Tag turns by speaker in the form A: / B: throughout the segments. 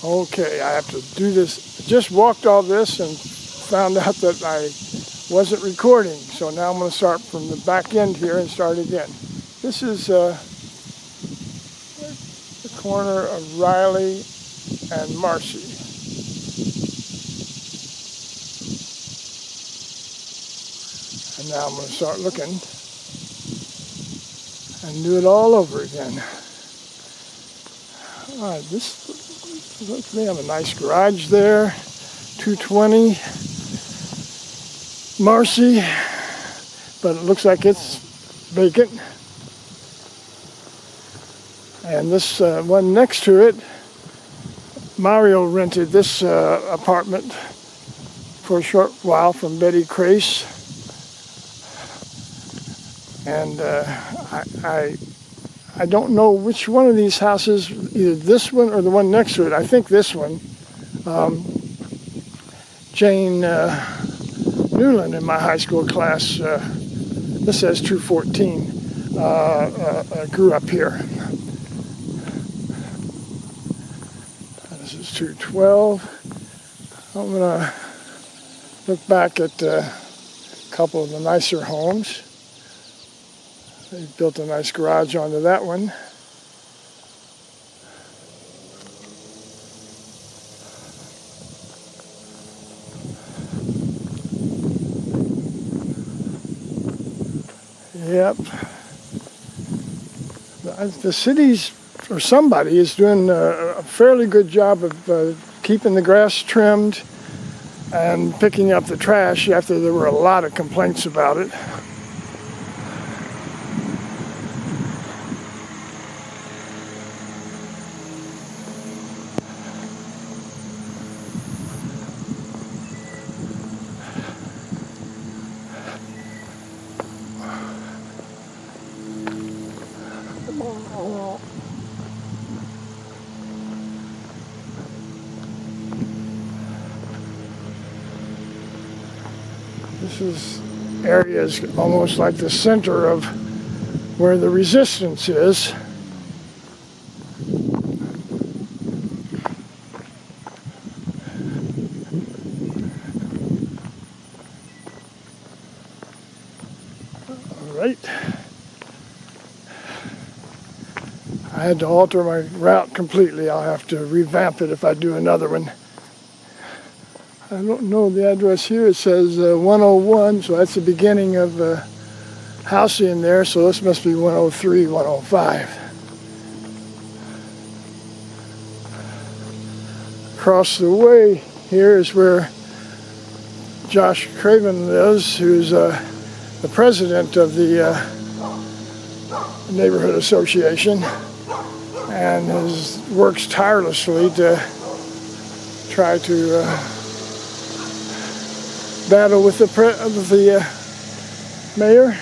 A: Okay, I have to do this. Just walked all this and found out that I wasn't recording. So now I'm going to start from the back end here and start again. This is the corner of Riley and Marcy. And now I'm going to start looking and do it all over again. All right, they have a nice garage there. 220 Marcy, but it looks like it's vacant. And this one next to it, Mario rented this apartment for a short while from Betty Crace. And I don't know which one of these houses, either this one or the one next to it. I think this one. Jane Newland in my high school class, this says 214, grew up here. This is 212. I'm going to look back at a couple of the nicer homes. They built a nice garage onto that one. Yep. The city's, or somebody, is doing a fairly good job of keeping the grass trimmed and picking up the trash after there were a lot of complaints about it. This area is almost like the center of where the resistance is. All right. I had to alter my route completely. I'll have to revamp it if I do another one. I don't know the address here. It says 101, so that's the beginning of Halcyon there, so this must be 103, 105. Across the way here is where Josh Craven lives, who's the president of the neighborhood association, and works tirelessly to try to battle with the mayor.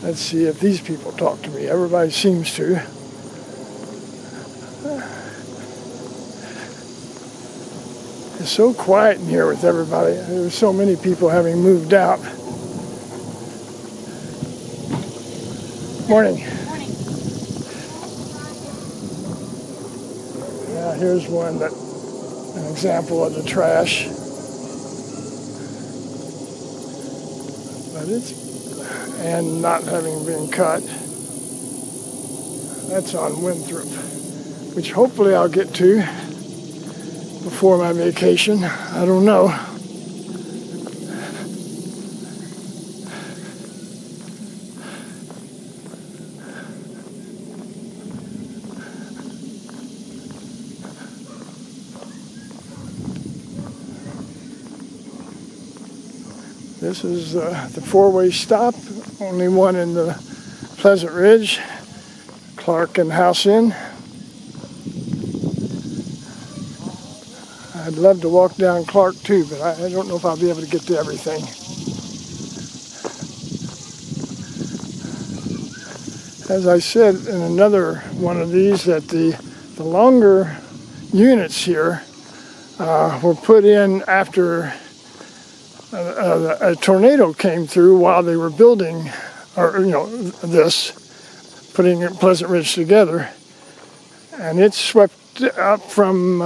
A: Let's see if these people talk to me. Everybody seems to. It's so quiet in here with everybody. There's so many people having moved out. Morning.
B: Morning.
A: Yeah, here's an example of the trash. But and not having been cut. That's on Winthrop, which hopefully I'll get to before my vacation. I don't know. This is the four-way stop, only one in the Pleasant Ridge, Clark and Halcyon. I'd love to walk down Clark too, but I don't know if I'll be able to get to everything. as I said in another one of these, that the longer units here were put in after a tornado came through while they were building, or putting Pleasant Ridge together, and it swept up from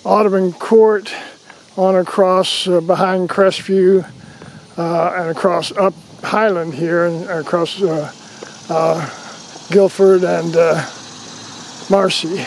A: Audubon Court on across behind Crestview and across up Highland here and across Guilford and Marcy.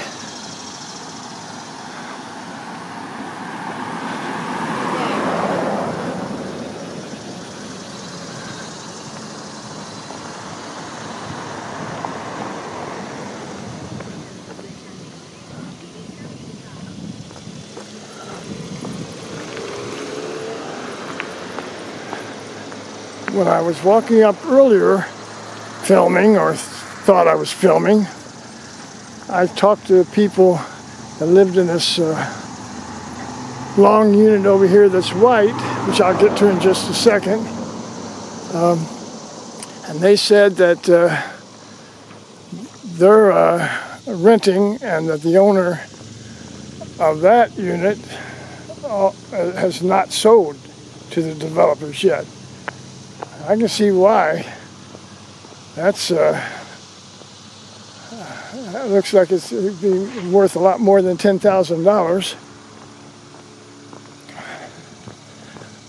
A: When I was walking up earlier filming, or thought I was filming, I talked to people that lived in this long unit over here that's white, which I'll get to in just a second. And they said that they're renting, and that the owner of that unit has not sold to the developers yet. I can see why. That's that looks like it's be worth a lot more than $10,000.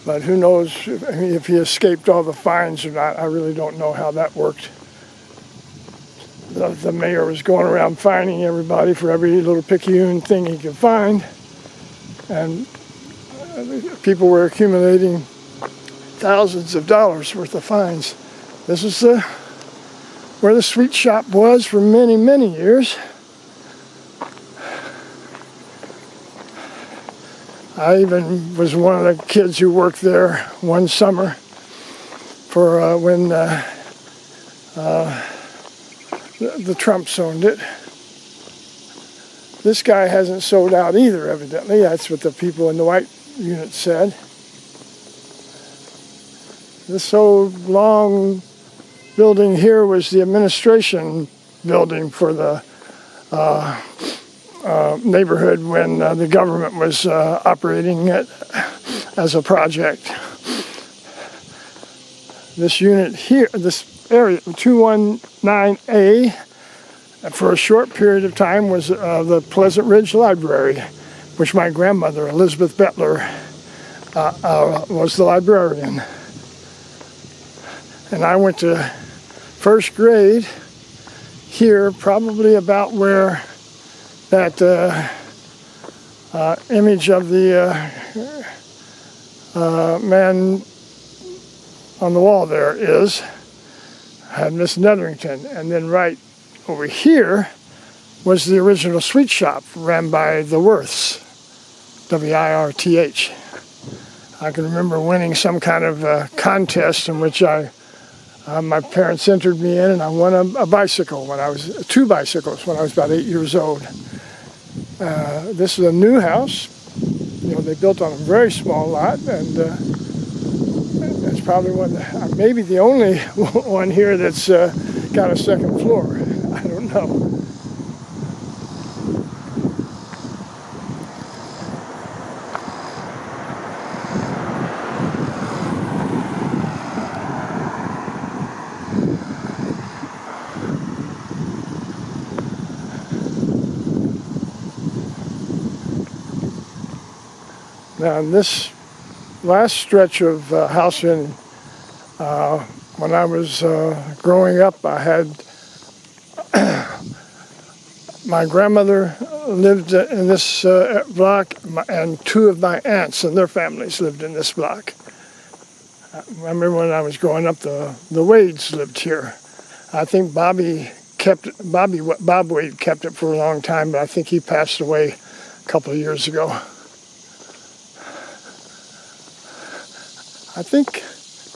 A: But who knows if he escaped all the fines or not. I really don't know how that worked. The mayor was going around fining everybody for every little picayune thing he could find, and people were accumulating thousands of dollars worth of fines. This is where the sweet shop was for many, many years. I even was one of the kids who worked there one summer for when the Trumps owned it. This guy hasn't sold out either, evidently. That's what the people in the white unit said. This old long building here was the administration building for the neighborhood when the government was operating it as a project. This unit here, this area, 219A, for a short period of time was the Pleasant Ridge Library, which my grandmother, Elizabeth Bettler, was the librarian. And I went to first grade here, probably about where that image of the man on the wall there is, had Miss Netherington. And then right over here was the original sweet shop ran by the Wirths, W-I-R-T-H. I can remember winning some kind of contest in which my parents entered me in, and I won a bicycle when I was, 2 bicycles when I was about 8 years old. This is a new house. They built on a very small lot, and it's probably maybe the only one here that's got a second floor. I don't know. Now, in this last stretch of Halcyon, when I was growing up, I had my grandmother lived in this block, and 2 of my aunts and their families lived in this block. I remember when I was growing up, the Wades lived here. I think Bob Wade kept it for a long time, but I think he passed away a couple of years ago. I think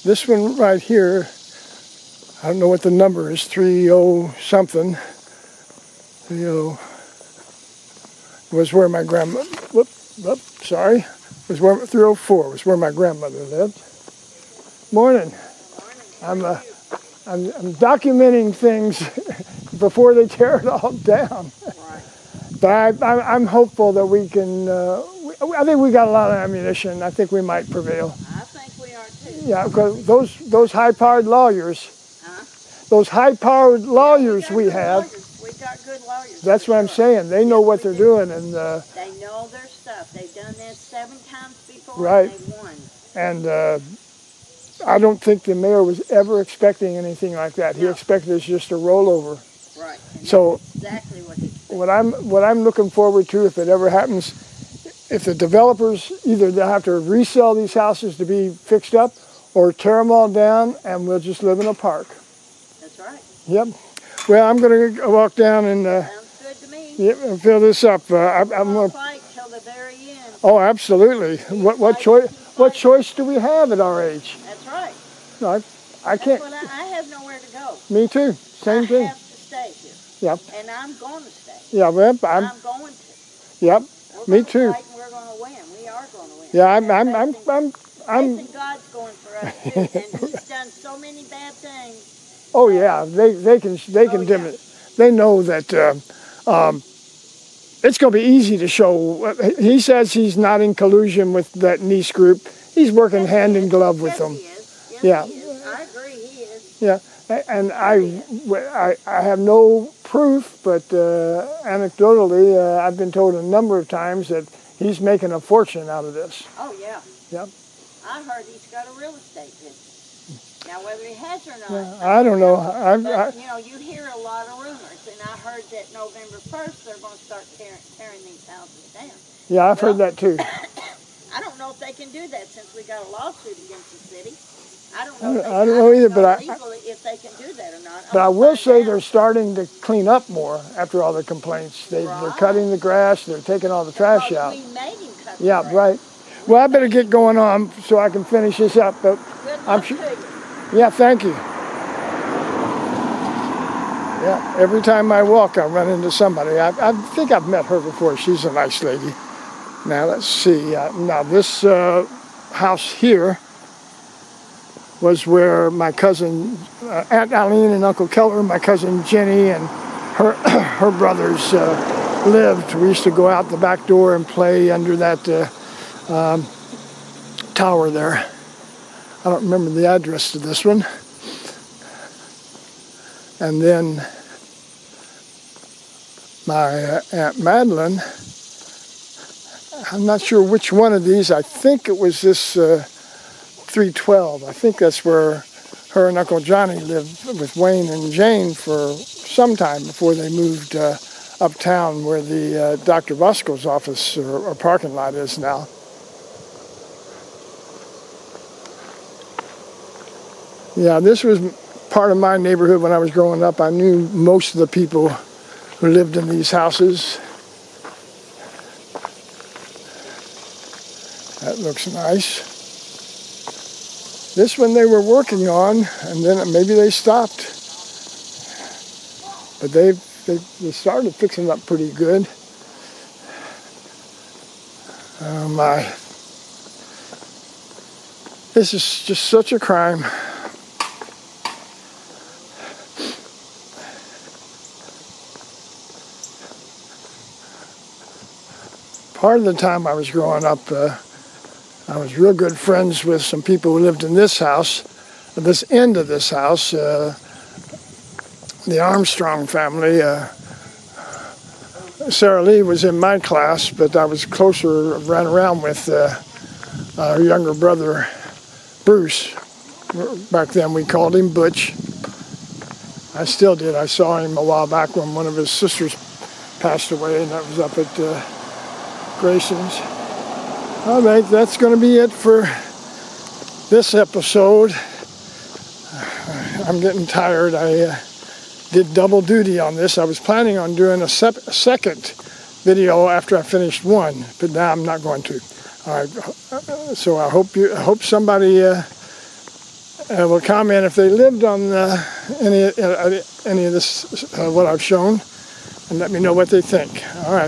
A: this one right here, I don't know what the number is, 30 something, 30, was where my grandmother, was where 304 was where my grandmother lived. Morning. I'm I'm documenting things before they tear it all down.
B: Right.
A: But I'm hopeful that we can. I think we got a lot of ammunition. I think we might prevail.
B: I think we are too.
A: Yeah, because those high-powered lawyers,
B: Huh?
A: those high-powered lawyers we
B: good
A: have.
B: lawyers. We got good lawyers.
A: That's what I'm saying. They know what they're doing, and
B: they know their stuff. They've done this 7 times before,
A: right.
B: And they won.
A: And I don't think the mayor was ever expecting anything like that. He expected it's just a rollover.
B: Right. And
A: So
B: that's exactly what he expected.
A: what I'm looking forward to, if it ever happens, if the developers either they'll have to resell these houses to be fixed up, or tear them all down, and we'll just live in a park.
B: That's right.
A: Yep. Well, I'm going to walk down and
B: Sounds good to me.
A: yep, and fill this up. I'm
B: We'll
A: going to.
B: fight till the very end.
A: Oh, absolutely. What choice do we have at our age?
B: That's right.
A: No, I can't.
B: That's what I have nowhere to go.
A: Me too. Same
B: I
A: thing.
B: have to stay here.
A: Yep.
B: And I'm going to stay.
A: Yeah, well,
B: I'm going to.
A: Yep.
B: We're
A: Me
B: gonna
A: too.
B: Fight and we're going to win. We are going to win.
A: Yeah,
B: Faith in God's going for us too, and He's done so many bad things.
A: Oh yeah, they can dim it. They know that it's going to be easy to show. He says he's not in collusion with that Nice group. He's working hand in glove with them.
B: He is. Yes,
A: Yeah.
B: he is. I agree. He is.
A: Yeah, and I have no proof, but anecdotally, I've been told a number of times that he's making a fortune out of this.
B: Oh yeah.
A: Yep.
B: I heard he's got a real estate business. Now whether he has or not,
A: Yeah, I don't know.
B: but, you know, you hear a lot of rumors, and I heard that November 1st they're going to start tearing these houses down.
A: Yeah, I've heard that too.
B: I don't know if they can do that since we got a lawsuit against the city. I don't know.
A: I don't know either, but
B: legally if they can do that or not.
A: But I will say they're starting to clean up more after all the complaints. They're cutting the grass. They're taking all the trash out.
B: We made him cut the
A: Yeah,
B: grass.
A: right. Well, I better get going on so I can finish this up. But
B: Good
A: I'm
B: luck
A: sure.
B: to you.
A: Yeah, thank you. Yeah, every time I walk, I run into somebody. I think I've met her before. She's a nice lady. Now, let's see. Now, this house here was where my cousin, Aunt Eileen and Uncle Keller, my cousin Jenny, and her brothers lived. We used to go out the back door and play under that tower there. I don't remember the address to this one. And then my Aunt Madeline, I'm not sure which one of these. I think it was this 312. I think that's where her and Uncle Johnny lived with Wayne and Jane for some time before they moved uptown where the Dr. Bosco's office or parking lot is now. Yeah, this was part of my neighborhood when I was growing up. I knew most of the people who lived in these houses. That looks nice. This one they were working on, and then maybe they stopped. But they started fixing it up pretty good. Oh my. This is just such a crime. Part of the time I was growing up, I was real good friends with some people who lived in this house, at this end of this house, the Armstrong family. Sarah Lee was in my class, but I was closer, ran around with her younger brother, Bruce. Back then we called him Butch. I still did. I saw him a while back when one of his sisters passed away, and that was up at Grayson's. All right, that's going to be it for this episode. I'm getting tired. I did double duty on this. I was planning on doing a second video after I finished one, but now I'm not going to. All right, so I hope somebody will comment if they lived on any of this what I've shown, and let me know what they think. All right.